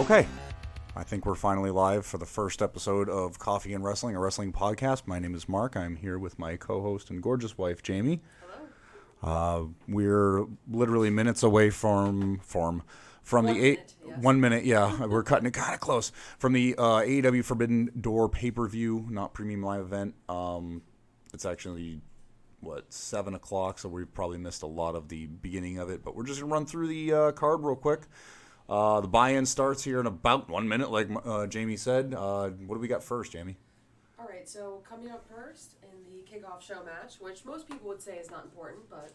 Okay, I think we're finally live for the first episode of Coffee and Wrestling, a wrestling podcast. My name is Mark. I'm here with my co-host and gorgeous wife, Jamie. Hello. We're literally minutes away from the 1 minute. Yeah, we're cutting it kind of close from the AEW Forbidden Door pay-per-view, not premium live event. It's actually 7 o'clock, so we've probably missed a lot of the beginning of it. But we're just gonna run through the card real quick. The buy-in starts here in about 1 minute, like Jamie said. What do we got first, Jamie? All right, so coming up first in the kickoff show match, which most people would say is not important, but,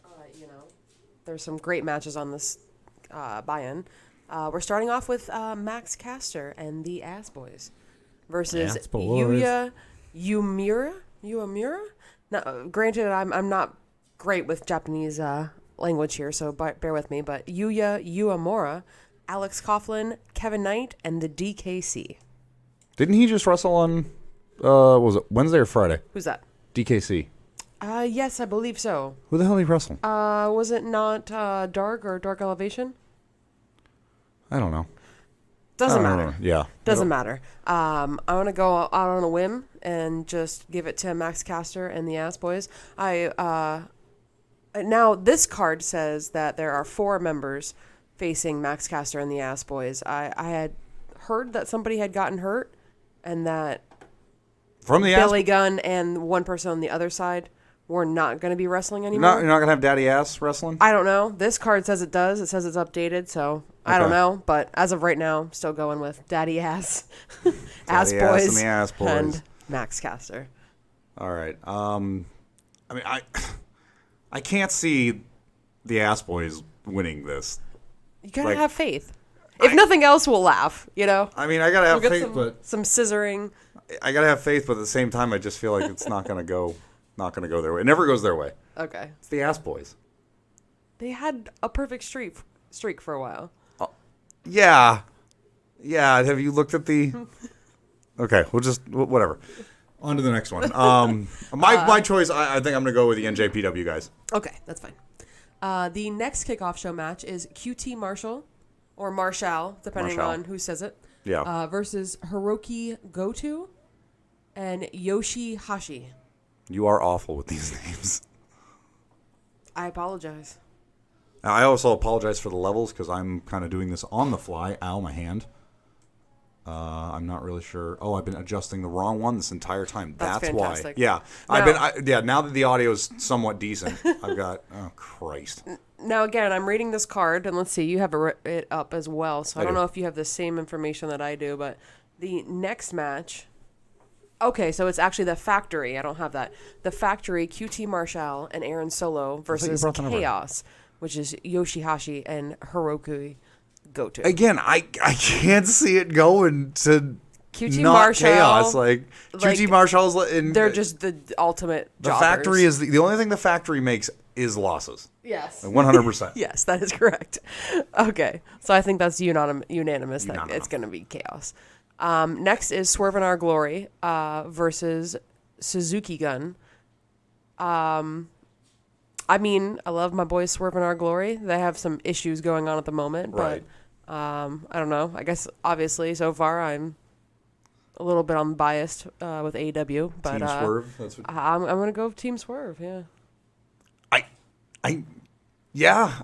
there's some great matches on this buy-in. We're starting off with Max Caster and the Ass Boys versus Yuya Uemura? Now, granted, I'm not great with Japanese language here, so bear with me, but Yuya Uemura, Alex Coughlin, Kevin Knight, and the DKC. Didn't he just wrestle on, was it Wednesday or Friday? Who's that? DKC. Yes, I believe so. Who the hell did he wrestle? Was it not Dark or Dark Elevation? I don't know. Doesn't matter. Yeah. Doesn't matter. I want to go out on a whim and just give it to Max Caster and the Ass Boys. Now, this card says that there are 4 members facing Max Caster and the Ass Boys. I had heard that somebody had gotten hurt and that from the Billy Gunn and one person on the other side were not going to be wrestling anymore. You're not going to have Daddy Ass wrestling? I don't know. This card says it does. It says it's updated, so I don't know. But as of right now, I'm still going with Daddy Ass, Ass Boys, and the Ass Boys, and Max Caster. All right. I can't see the Ass Boys winning this. You gotta have faith. If nothing else, we'll laugh. You know. I mean, I gotta have faith, but some scissoring. I gotta have faith, but at the same time, I just feel like it's not gonna go their way. It never goes their way. Okay. It's the Ass Boys. They had a perfect streak for a while. Yeah. Have you looked at the? Okay, we'll just whatever. On to the next one. My choice. I think I'm gonna go with the NJPW guys. Okay, that's fine. The next kickoff show match is QT Marshall, or Marshall, depending on who says it. Yeah. Versus Hiroki Goto and Yoshihashi. You are awful with these names. I apologize. Now, I also apologize for the levels because I'm kind of doing this on the fly. Ow, my hand. I'm not really sure. Oh, I've been adjusting the wrong one this entire time. That's fantastic. Why. Yeah, now that the audio is somewhat decent, I've got. Oh Christ. Now again, I'm reading this card, and let's see, you have it up as well. So I don't know if you have the same information that I do, but the next match. Okay, so it's actually the Factory. I don't have that. The Factory, QT Marshall and Aaron Solo versus Chaos, which is Yoshihashi and Hiroki Goto. Again, I can't see it going to QT not Marshall, Chaos. Like QT Marshall's they're just the ultimate The jobbers. Factory is the only thing the Factory makes is losses. Yes. 100%. Yes, that is correct. Okay, so I think that's unanimous that it's going to be Chaos. Next is Swerve in Our Glory versus Suzuki Gun. I mean, I love my boys Swerve in Our Glory. They have some issues going on at the moment, but I don't know. I guess obviously so far I'm a little bit unbiased with AEW, but Team Swerve. That's what... I'm gonna go Team Swerve. Yeah.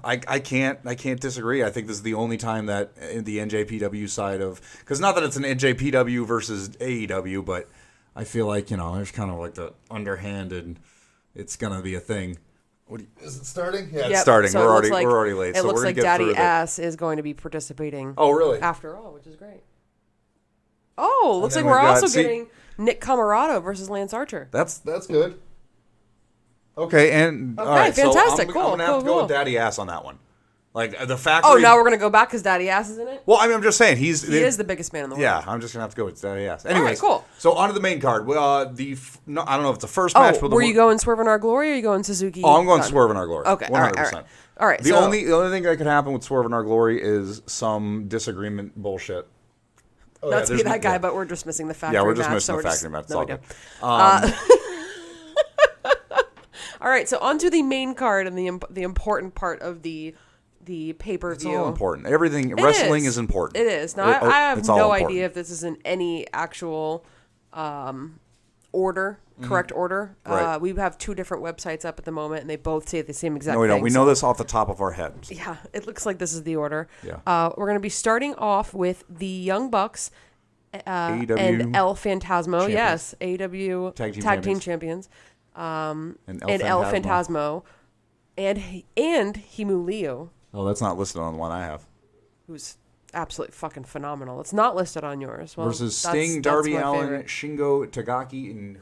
I can't disagree. I think this is the only time that in the NJPW side of, because not that it's an NJPW versus AEW, but I feel like there's kind of like the underhanded. It's gonna be a thing. Is it starting? Yeah, it's starting. So we're already late. It looks like Daddy Ass is going to be participating. Oh, really? After all, which is great. Oh, looks like we're also getting Nick Camarado versus Lance Archer. That's good. Okay, and all right, fantastic. So I'm gonna have to go with Daddy Ass on that one. Like the Factory. Oh, now we're gonna go back because Daddy Ass is in it. Well, I mean, I'm just saying he is the biggest man in the world. Yeah, I'm just gonna have to go with Daddy Ass. Anyways, all right, cool. So on to the main card. I don't know if it's the first match. But were you going Swerve in Our Glory or are you going Suzuki? Oh, I'm going Swerve in Our Glory. Okay, 100%. All right. The only thing that could happen with Swerve in Our Glory is some disagreement bullshit. Not to be that guy, but we're just missing the Factory match. Yeah, we're just missing the Factory match. It's all good. All right, so on to the main card and the important part of the the pay-per-view. It's all important. Everything wrestling is important. It is. Now, I have it's all no important. idea if this is in any actual order, correct order. Right. We have 2 different websites up at the moment, and they both say the same exact No, we don't. thing. We know this off the top of our heads. Yeah, it looks like this is the order. Yeah. We're going to be starting off with the Young Bucks AEW and El Phantasmo. champions. Yes, AEW Tag team champions. And El Phantasmo. And Himu Leo, Oh, that's not listed on the one I have. who's absolutely fucking phenomenal. It's not listed on yours. Well, Versus that's- Sting, that's Darby my Allin, favorite. Shingo Takagi, and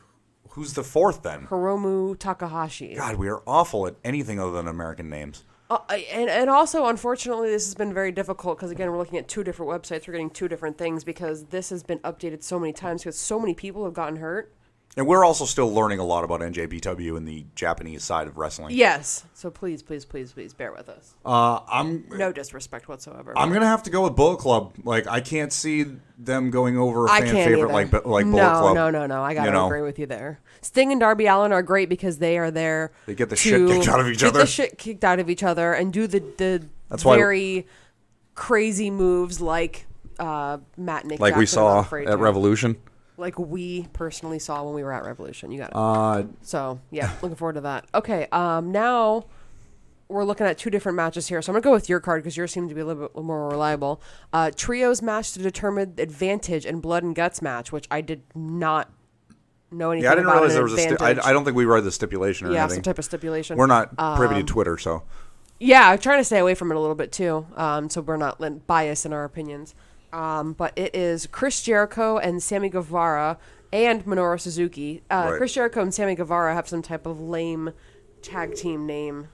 who's the fourth then? Hiromu Takahashi. God, we are awful at anything other than American names. And also, unfortunately, this has been very difficult because, again, we're looking at 2 different websites. We're getting 2 different things because this has been updated so many times because so many people have gotten hurt. And we're also still learning a lot about NJPW and the Japanese side of wrestling. Yes. So please, please, please, please bear with us. I'm No disrespect whatsoever. gonna have to go with Bullet Club. Like, I can't see them going over a I fan can't favorite either. like Bullet Club. No. I gotta agree with you there. Sting and Darby Allin are great because they are there. They get the to shit kicked out of each get other. the shit kicked out of each other and do the That's why- very crazy moves like Matt and Nick Like we Jackson are saw afraid at to. Revolution. Like we personally saw when we were at Revolution. You got it. So yeah, looking forward to that. Okay, now we're looking at 2 different matches here. So I'm gonna go with your card because yours seems to be a little bit more reliable. Trios match to determine advantage and blood and guts match, which I did not know anything Yeah, I didn't about. realize an there was a. advantage. I don't think we read the stipulation or Yeah, anything. some type of stipulation. We're not privy to Twitter, so. Yeah, I'm trying to stay away from it a little bit too, so we're not biased in our opinions. But it is Chris Jericho and Sammy Guevara and Minoru Suzuki. Right. Chris Jericho and Sammy Guevara have some type of lame tag team name.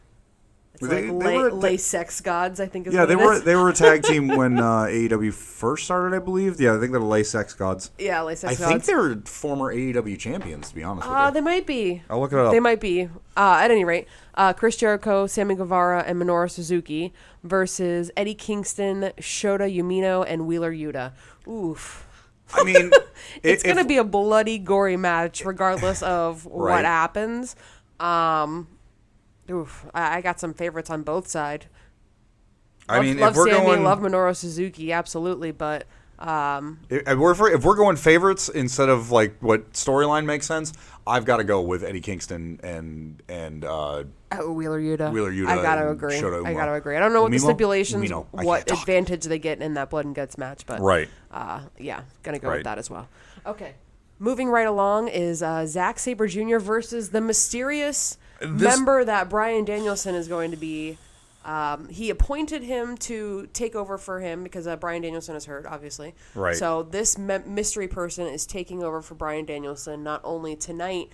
It's They like were- lay sex gods, I think is Yeah, what they it were is. they were a tag team when AEW first started, I believe. Yeah, I think they're the Lay Sex Gods. Yeah, lay sex I gods. think they're former AEW champions, to be honest with you. They might be. I'll look it up. They might be. At any rate, Chris Jericho, Sammy Guevara, and Minoru Suzuki versus Eddie Kingston, Shota Umino, and Wheeler Yuta. Oof. I mean, It's going to be a bloody, gory match regardless of Right. what happens. I got some favorites on both sides. I mean, love if we're Sammy, going, love Minoru Suzuki, absolutely, but if we're going favorites instead of like what storyline makes sense, I've got to go with Eddie Kingston and Wheeler Yuta. Wheeler Yuta I gotta and agree. Shota I Umino. gotta agree. I don't know what the Umino? stipulations, Umino. I what can't talk. advantage they get in that blood and guts match, but Right. yeah, gonna go Right. with that as well. Okay, moving right along is Zack Sabre Jr. versus the mysterious member that Bryan Danielson is going to be. He appointed him to take over for him because Bryan Danielson is hurt, obviously. Right. So this mystery person is taking over for Bryan Danielson not only tonight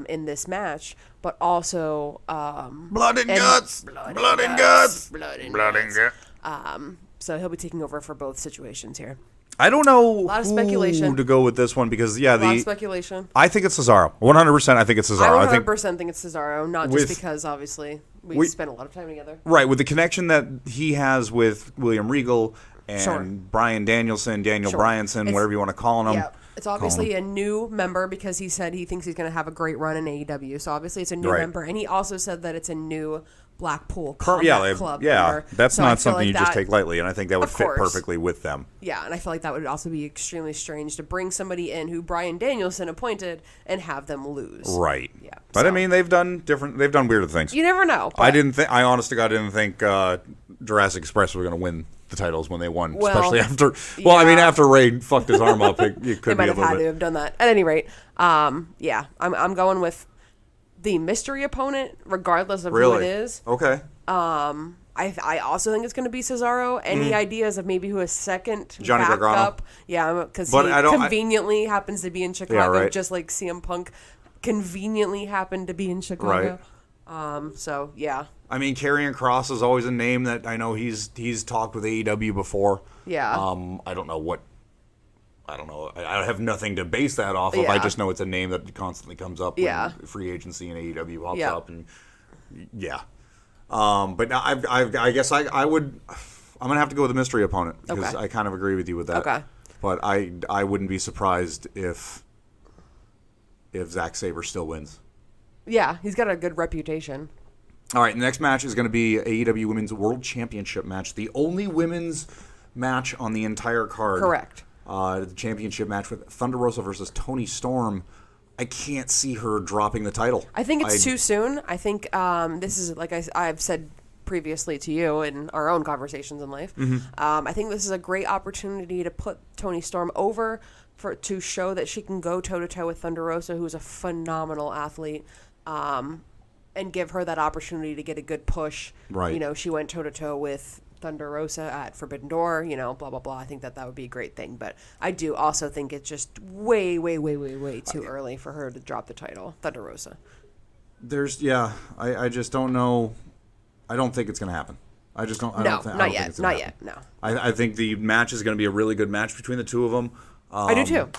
in this match, but also Blood and guts. Blood and guts. blood and Blood and guts. guts. So he'll be taking over for both situations here. I don't know lot of speculation. who to go with this one because A lot of speculation. I think it's Cesaro. 100%. I think it's Cesaro. I I think 100% think it's Cesaro, not with- just because obviously we with- spent a lot of time together. right with the connection that he has with William Regal and Sure. Bryan Danielson, Daniel Sure. Bryanson, It's- whatever you want to call him. Yeah, it's obviously a new member because he said he thinks he's going to have a great run in AEW. So obviously it's a new Right. member, and he also said that it's a new Blackpool Club yeah. member. That's So I not feel something like you just that- take lightly, and I think that would Of fit course. perfectly with them. Yeah, and I feel like that would also be extremely strange to bring somebody in who Bryan Danielson appointed and have them lose. Right. Yeah, But I so- mean, they've done weirder things. You never know. I but- didn't think. I honest to God didn't think Jurassic Express were going to win the titles when they won, Well, especially after. Well, I mean, yeah. after Ray fucked his arm up, it They could might be a have had little to bit. have done that. At any rate, yeah, I'm going with the mystery opponent, regardless of who Really? it is. Okay. I also think it's going to be Cesaro. Any ideas of maybe who a second Johnny Gargano? backup? Yeah, because he But I don't- conveniently happens to be in Chicago, right. just like CM Punk conveniently happened to be in Chicago. So yeah, I mean, Karrion Kross is always a name that I know he's talked with AEW before. Yeah. I don't know what. I don't know. I have nothing to base that off of. I Yeah. just know it's a name that constantly comes up Yeah. when free agency and AEW pops Yeah. up, and yeah. But now I guess I would. I'm gonna have to go with a mystery opponent because Okay. I kind of agree with you with that. Okay. But I wouldn't be surprised if Zack Sabre still wins. yeah, he's got a good reputation. All right, the next match is going to be AEW Women's World Championship match. The only women's match on the entire card. Correct. The championship match with Thunder Rosa versus Toni Storm. I can't see her dropping the title. I think it's too soon. I think this is, like I've said previously to you in our own conversations in life, I think this is a great opportunity to put Toni Storm over to show that she can go toe-to-toe with Thunder Rosa, who's a phenomenal athlete, and give her that opportunity to get a good push. Right. You know, she went toe-to-toe with Thunder Rosa at Forbidden Door, you know, blah, blah, blah. I think that would be a great thing. But I do also think it's just way too early for her to drop the title, Thunder Rosa. I just don't know. I don't think it's going to happen. I just don't. Not yet. No. I think the match is going to be a really good match between the two of them. I do too.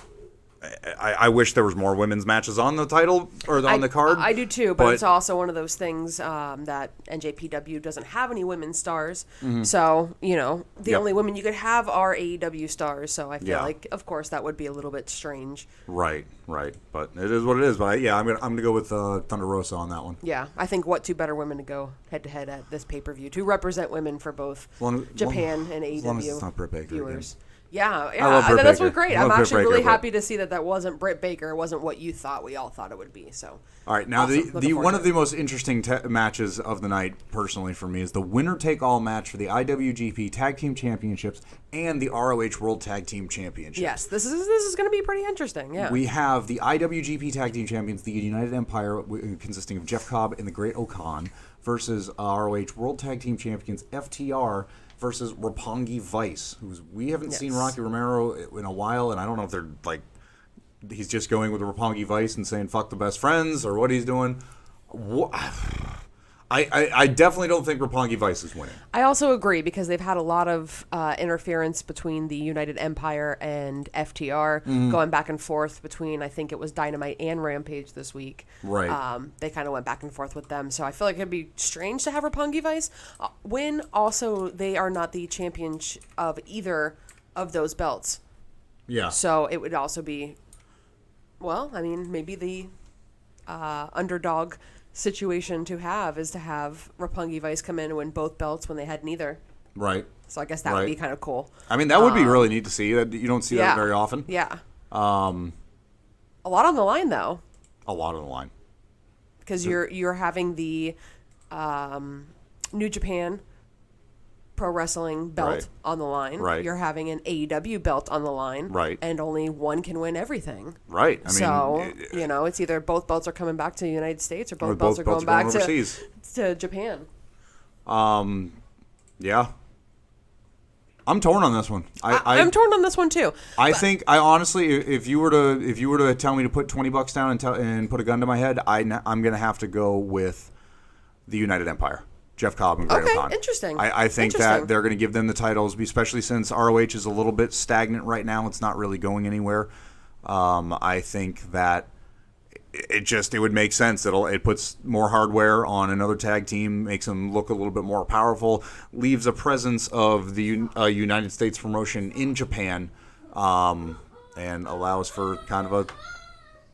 I wish there was more women's matches on the title or on the card. I do too, but it's also one of those things that NJPW doesn't have any women's stars. Mm-hmm. So, you know, the only women you could have are AEW stars. So I feel like, of course, that would be a little bit strange. Right. But it is what it is. But I'm gonna go with Thunder Rosa on that one. Yeah, I think what two better women to go head to head at this pay-per-view to represent women for both Japan and AEW as long as it's not Britt Baker viewers. Again. Yeah, that's what's great. I'm actually really happy to see that wasn't Britt Baker. It wasn't what you thought. We all thought it would be. So, all right, now the one of the most interesting matches of the night, personally for me, is the winner-take-all match for the IWGP Tag Team Championships and the ROH World Tag Team Championships. Yes, this is going to be pretty interesting. Yeah, we have the IWGP Tag Team Champions, the United Empire, consisting of Jeff Cobb and the Great Okan, versus ROH World Tag Team Champions FTR. Versus Roppongi Vice, we haven't seen Rocky Romero in a while, and I don't know if they're like he's just going with Roppongi Vice and saying fuck the best friends or what he's doing. I definitely don't think Roppongi Vice is winning. I also agree because they've had a lot of interference between the United Empire and FTR, going back and forth between, I think it was Dynamite and Rampage this week. Right. They kind of went back and forth with them. So I feel like it'd be strange to have Roppongi Vice win. Also, they are not the champions of either of those belts. Yeah. So it would also be, well, I mean, maybe the underdog situation to have is to have Roppongi Vice come in and win both belts when they had neither. Right. So I guess that would be kind of cool. I mean, that would be really neat to see. You don't see that very often. Yeah. A lot on the line, though. A lot on the line. Because you're having the New Japan Pro Wrestling belt on the line. Right. You're having an AEW belt on the line. Right. And only one can win everything. Right. I mean, it's either both belts are coming back to the United States or both belts are going back to Japan. Yeah. I'm torn on this one. I'm torn on this one too. I honestly, if you were to tell me to put $20 down and put a gun to my head, I'm gonna have to go with the United Empire. Jeff Cobb and Great Okan. Interesting. I think that they're going to give them the titles, especially since ROH is a little bit stagnant right now. It's not really going anywhere. I think that it would make sense. It puts more hardware on another tag team, makes them look a little bit more powerful, leaves a presence of the United States promotion in Japan, and allows for kind of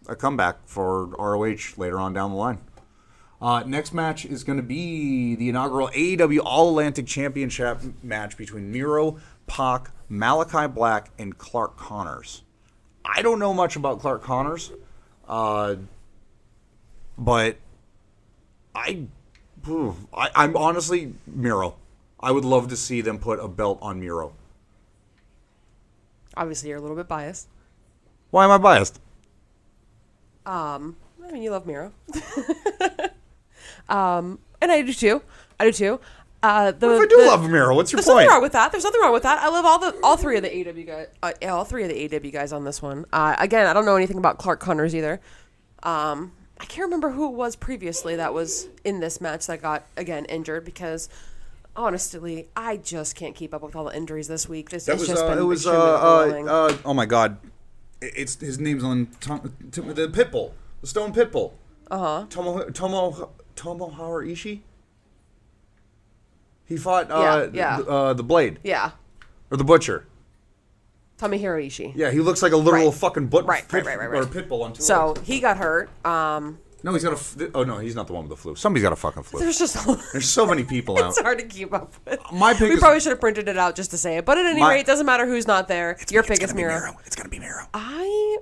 a comeback for ROH later on down the line. Next match is going to be the inaugural AEW All-Atlantic Championship match between Miro, Pac, Malachi Black, and Clark Connors. I don't know much about Clark Connors, but I'm honestly Miro. I would love to see them put a belt on Miro. Obviously, you're a little bit biased. Why am I biased? I mean, you love Miro. And I do too. What if I do love Miro? What's your point? There's nothing wrong with that. There's nothing wrong with that. I love all three of the AEW guys. All three of the AEW guys on this one. Again, I don't know anything about Clark Connors either. I can't remember who it was previously that was in this match that got again injured because honestly, I just can't keep up with all the injuries this week. Oh my God, it's his name's on the Pitbull, the Stone Pitbull. Tomohiro Ishii. He fought the Blade. Yeah. Or the Butcher. Tomohiro Ishii. Yeah, he looks like a literal fucking right. or Pitbull on two So legs. he got hurt. No, he's got a. Oh no, he's not the one with the flu. Somebody's got a fucking flu. There's so many people out. It's hard to keep up with. My pick. We probably should have printed it out just to say it, but at any rate, it doesn't matter who's not there. Your pick is Miro. It's gonna be Miro. I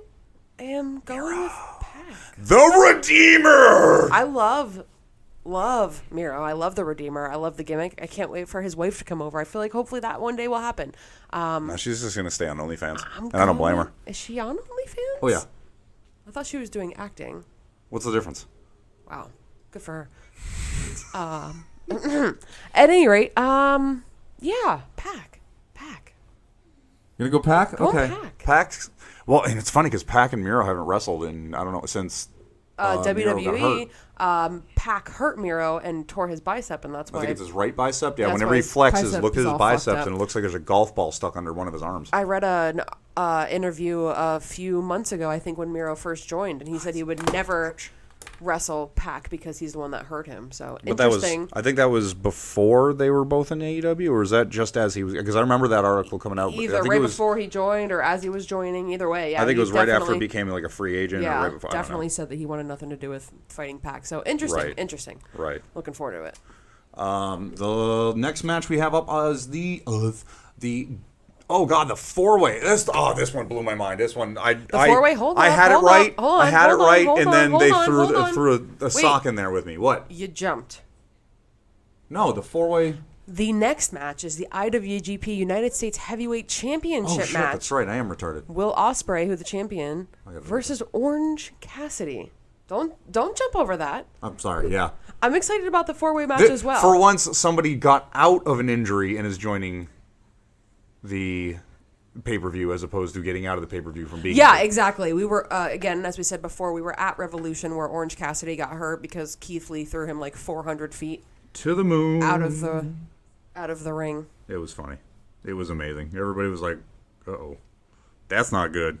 am going with Pac. The Redeemer. I love Miro. I love the Redeemer. I love the gimmick. I can't wait for his wife to come over. I feel like hopefully that one day will happen. No, she's just gonna stay on OnlyFans, and I don't blame her. Is she on OnlyFans? Oh yeah. I thought she was doing acting. What's the difference? Wow, good for her. At any rate, yeah, Pac. You gonna go Pac? Okay. Pac. Pac's. Well, and it's funny because Pac and Miro haven't wrestled in, I don't know, since WWE. Pac hurt Miro and tore his bicep, and that's why. I think it's his right bicep. Yeah, That's whenever why he his flexes, bicep look at is his all fucked biceps, up. and it looks like there's a golf ball stuck under one of his arms. I read an interview a few months ago, I think, when Miro first joined, and he said he would never wrestle Pac because he's the one that hurt him. So But interesting. I think that was before they were both in AEW, or is that just as he was? Because I remember that article coming out. Either I think right it was, before he joined or as he was joining. Either way, yeah. I think it was right after he definitely- became like a free agent. Yeah, or right before, definitely said that he wanted nothing to do with fighting Pac. So interesting, Right. interesting. Right. Looking forward to it. The next match we have up is the oh god, the 4-way. This one blew my mind. This one the 4-way. Hold on. I had hold it right. on, hold I had on, it right, hold and on, then hold they on, hold on. threw a sock in there with me. What? You jumped. No, the 4-way. The next match is the IWGP United States Heavyweight Championship Oh shit, match. that's right. I am retarded. Will Ospreay, who's the champion, versus Orange Cassidy. Don't jump over that. I'm sorry. Yeah. I'm excited about the 4-way match as well. For once, somebody got out of an injury and is joining the pay-per-view as opposed to getting out of the pay-per-view from being. Yeah, exactly. We were again, as we said before, we were at Revolution where Orange Cassidy got hurt because Keith Lee threw him like 400 feet to the moon out of the ring. It was funny. It was amazing. Everybody was like, "Uh-oh, that's not good."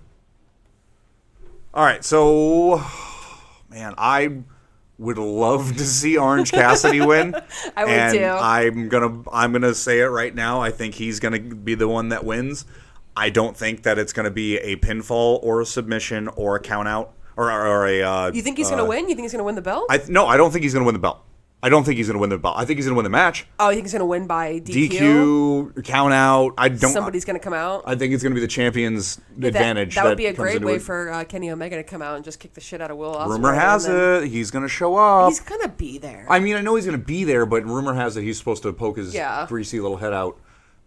All right, so man, I would love to see Orange Cassidy win. I would and too. I'm gonna say it right now. I think he's gonna be the one that wins. I don't think that it's gonna be a pinfall or a submission or a count out or a. You think he's gonna win? You think he's gonna win the belt? No, I don't think he's gonna win the belt. I don't think he's gonna win the belt. I think he's gonna win the match. Oh, you think he's gonna win by DQ? DQ, count out. Somebody's gonna come out. I think it's gonna be the champion's advantage. That would be a comes great into way it. for Kenny Omega to come out and just kick the shit out of Will Ospreay. Rumor has it he's gonna show up. He's gonna be there. I mean, I know he's gonna be there, but rumor has it he's supposed to poke his greasy little head out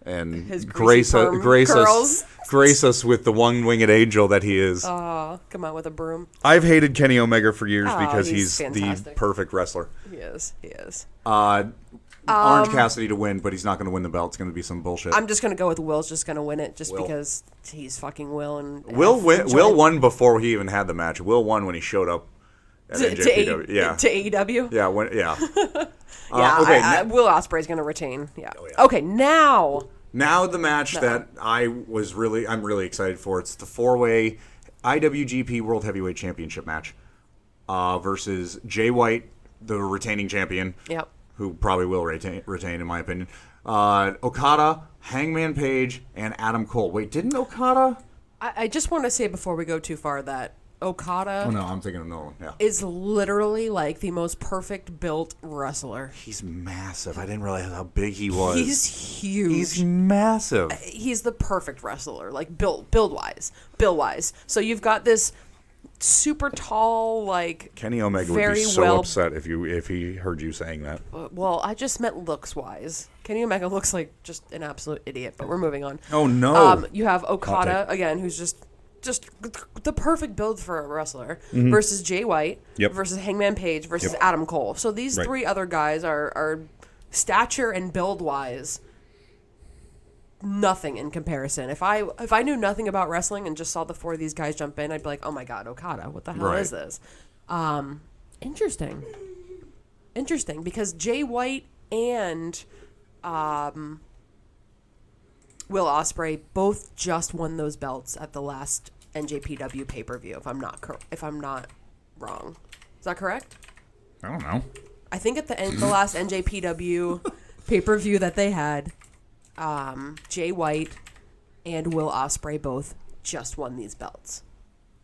and His grace curls. us with the one-winged angel that he is. Come out with a broom. I've hated Kenny Omega for years because he's the fantastic. perfect wrestler. He is. Orange Cassidy to win, but he's not going to win the belt. It's going to be some bullshit. I'm just gonna go with Will's just gonna win it because he's fucking Will and Will won before he even had the match. Will won when he showed up at NJPW. to AEW. Yeah, Yeah, Will Ospreay's gonna retain. Yeah. Okay, now the match that I'm really excited for. It's the 4-way IWGP World Heavyweight Championship match versus Jay White, the retaining champion. Yep. Who probably will retain in my opinion. Okada, Hangman Page, and Adam Cole. Wait, didn't Okada? I just want to say before we go too far that Okada Oh no, I'm thinking of Nolan. Yeah. is literally like the most perfect built wrestler. He's massive. I didn't realize how big he was. He's huge. He's massive. He's the perfect wrestler, like build wise. So you've got this super tall, like Kenny Omega would be so upset if he heard you saying that. Well, I just meant looks wise. Kenny Omega looks like just an absolute idiot, but we're moving on. Oh no. You have Okada again, who's just the perfect build for a wrestler versus Jay White versus Hangman Page versus Adam Cole. So these three other guys are stature and build wise nothing in comparison. If I knew nothing about wrestling and just saw the four of these guys jump in, I'd be like, oh my god, Okada, what the hell is this? Interesting because Jay White and Will Ospreay both just won those belts at the last NJPW pay-per-view. If I'm not wrong, is that correct? I don't know. I think at the last NJPW pay-per-view that they had, Jay White and Will Ospreay both just won these belts.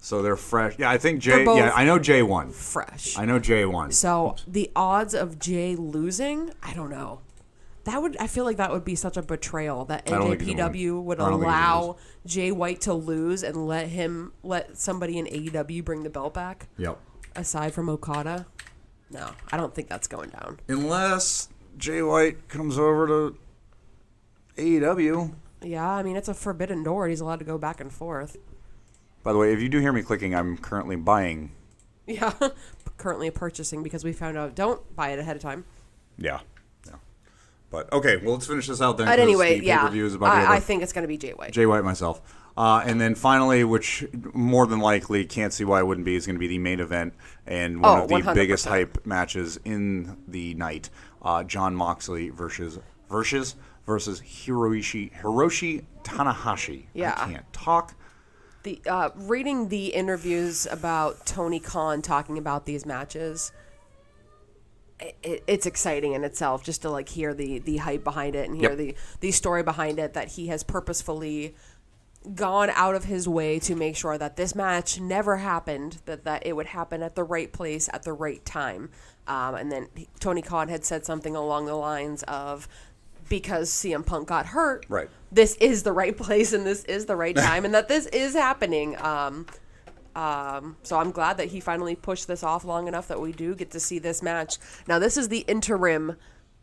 So they're fresh. Yeah, I think Jay. They're both Yeah, I know Jay won. fresh. I know Jay won. So the odds of Jay losing, I don't know. I feel like that would be such a betrayal that I don't think he's gonna NJPW would I don't think he's gonna allow Jay White to lose and let somebody in AEW bring the belt back. Yep. Aside from Okada, no, I don't think that's going down. Unless Jay White comes over to AEW. Yeah, I mean it's a forbidden door. He's allowed to go back and forth. By the way, if you do hear me clicking, I'm currently buying. Yeah, currently purchasing because we found out don't buy it ahead of time. Yeah. But okay, well, let's finish this out then. But anyway, the yeah, pay-per-view is about to be over. I think it's going to be Jay White. Jay White, myself. And then finally, which more than likely, can't see why it wouldn't be, is going to be the main event and one of the 100%. biggest hype matches in the night. Jon Moxley versus Hiroshi Tanahashi. Yeah. I can't talk. Reading the interviews about Tony Khan talking about these matches, it's exciting in itself just to like hear the hype behind it and hear the story behind it, that he has purposefully gone out of his way to make sure that this match never happened, that it would happen at the right place at the right time. And then Tony Khan had said something along the lines of, because CM Punk got hurt, Right. this is the right place and this is the right time and that this is happening. So I'm glad that he finally pushed this off long enough that we do get to see this match. Now, this is the interim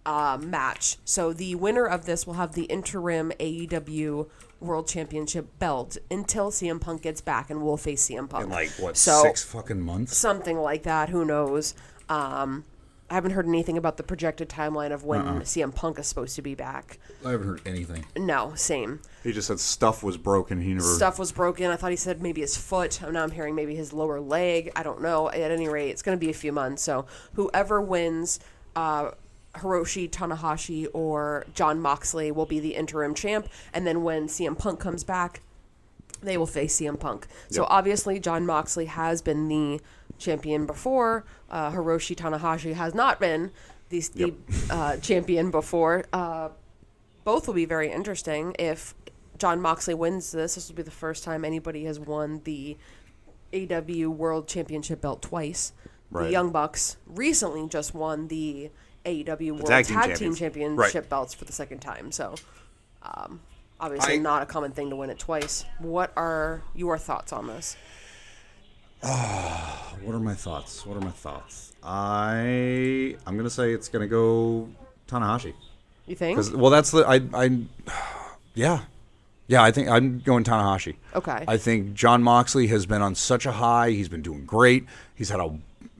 match. So the winner of this will have the interim AEW World Championship belt until CM Punk gets back and will face CM Punk. In like, what, So, 6 fucking months? something like that. Who knows? I haven't heard anything about the projected timeline of when CM Punk is supposed to be back. I haven't heard anything. No, same. He just said stuff was broken. He never... Stuff was broken. I thought he said maybe his foot. Now I'm hearing maybe his lower leg. I don't know. At any rate, it's going to be a few months. So whoever wins, Hiroshi Tanahashi or Jon Moxley will be the interim champ. And then when CM Punk comes back, they will face CM Punk. So obviously, Jon Moxley has been the champion before. Hiroshi Tanahashi has not been the champion before. Both will be very interesting. If Jon Moxley wins this will be the first time anybody has won the AEW World Championship belt twice. Right. The Young Bucks recently just won the AEW World Tag Tag Team Team Championship Right. belts for the second time. So, obviously not a common thing to win it twice. What are your thoughts on this? What are my thoughts? I'm going to say it's going to go Tanahashi. You think? Well, that's the... Yeah. Yeah, I think I'm going Tanahashi. Okay. I think Jon Moxley has been on such a high. He's been doing great. He's had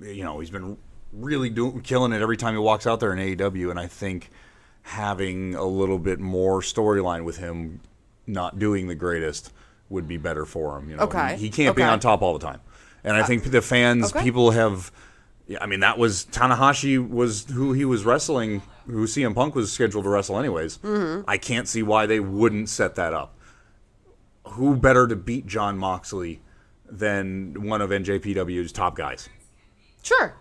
he's been really killing it every time he walks out there in AEW, and I think having a little bit more storyline with him not doing the greatest would be better for him. Okay. He can't be on top all the time. And I think the fans, people have... Yeah, I mean, that was... Tanahashi was who he was wrestling, who CM Punk was scheduled to wrestle anyways. Mm-hmm. I can't see why they wouldn't set that up. Who better to beat Jon Moxley than one of NJPW's top guys? Sure.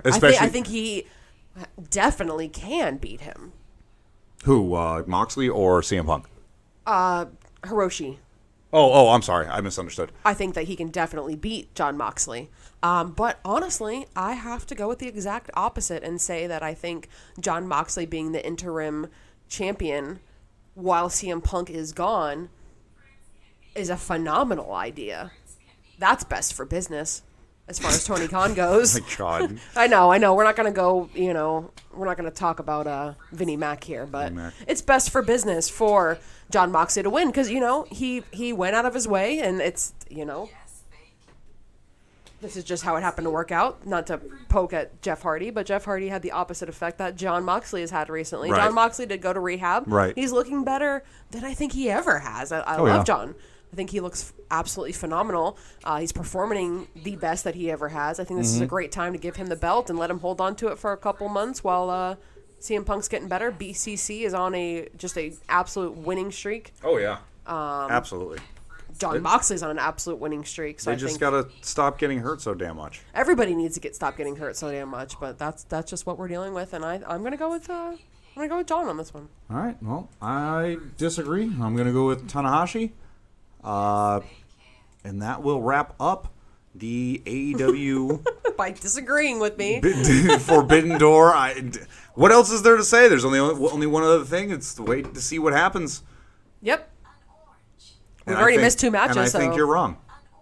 Especially, I think he definitely can beat him. Who, Moxley or CM Punk? Hiroshi. Oh, I'm sorry. I misunderstood. I think that he can definitely beat Jon Moxley. But honestly, I have to go with the exact opposite and say that I think Jon Moxley being the interim champion while CM Punk is gone is a phenomenal idea. That's best for business as far as Tony Khan goes. My God. I know. We're not going to go, we're not going to talk about Vinnie Mac here, but it's best for business for Jon Moxley to win because, he went out of his way and it's, this is just how it happened to work out. Not to poke at Jeff Hardy, but Jeff Hardy had the opposite effect that Jon Moxley has had recently. Right. Jon Moxley did go to rehab. Right. He's looking better than I think he ever has. I love Jon. I think he looks absolutely phenomenal. He's performing the best that he ever has. I think this is a great time to give him the belt and let him hold on to it for a couple months while CM Punk's getting better. BCC is on a absolute winning streak. Oh, yeah. Absolutely. Jon Moxley's on an absolute winning streak. So They just got to stop getting hurt so damn much. Everybody needs to stop getting hurt so damn much, but that's just what we're dealing with, and I'm gonna go with Jon on this one. All right. Well, I disagree. I'm going to go with Tanahashi. And that will wrap up the AEW By disagreeing with me. Forbidden Door. What else is there to say? There's only one other thing. It's to wait to see what happens. Yep. We've already missed 2 matches. And I think you're wrong.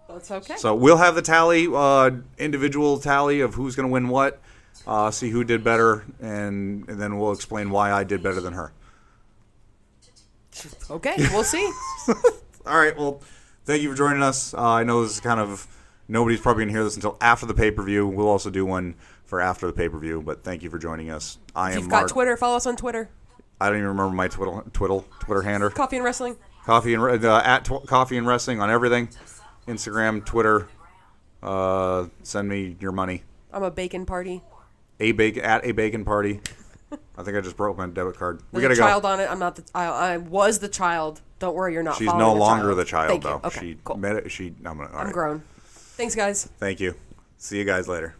That's okay. So we'll have the tally, individual tally of who's going to win what, see who did better, and then we'll explain why I did better than her. Okay, we'll see. All right, well, thank you for joining us. I know this is kind of, nobody's probably going to hear this until after the pay-per-view. We'll also do one for after the pay-per-view, but thank you for joining us. If you've got Twitter, follow us on Twitter. I don't even remember my Twitter handle. Coffee and Wrestling. Coffee and Wrestling on everything. Instagram, Twitter. Send me your money. I'm a bacon party. At a bacon party. I think I just broke my debit card. We There's gotta a child go. on it. I'm not. I was the child. Don't worry, you're not. She's following no the longer child. the child, Thank though. You. Okay, She cool. met it. I'm grown. Thanks, guys. Thank you. See you guys later.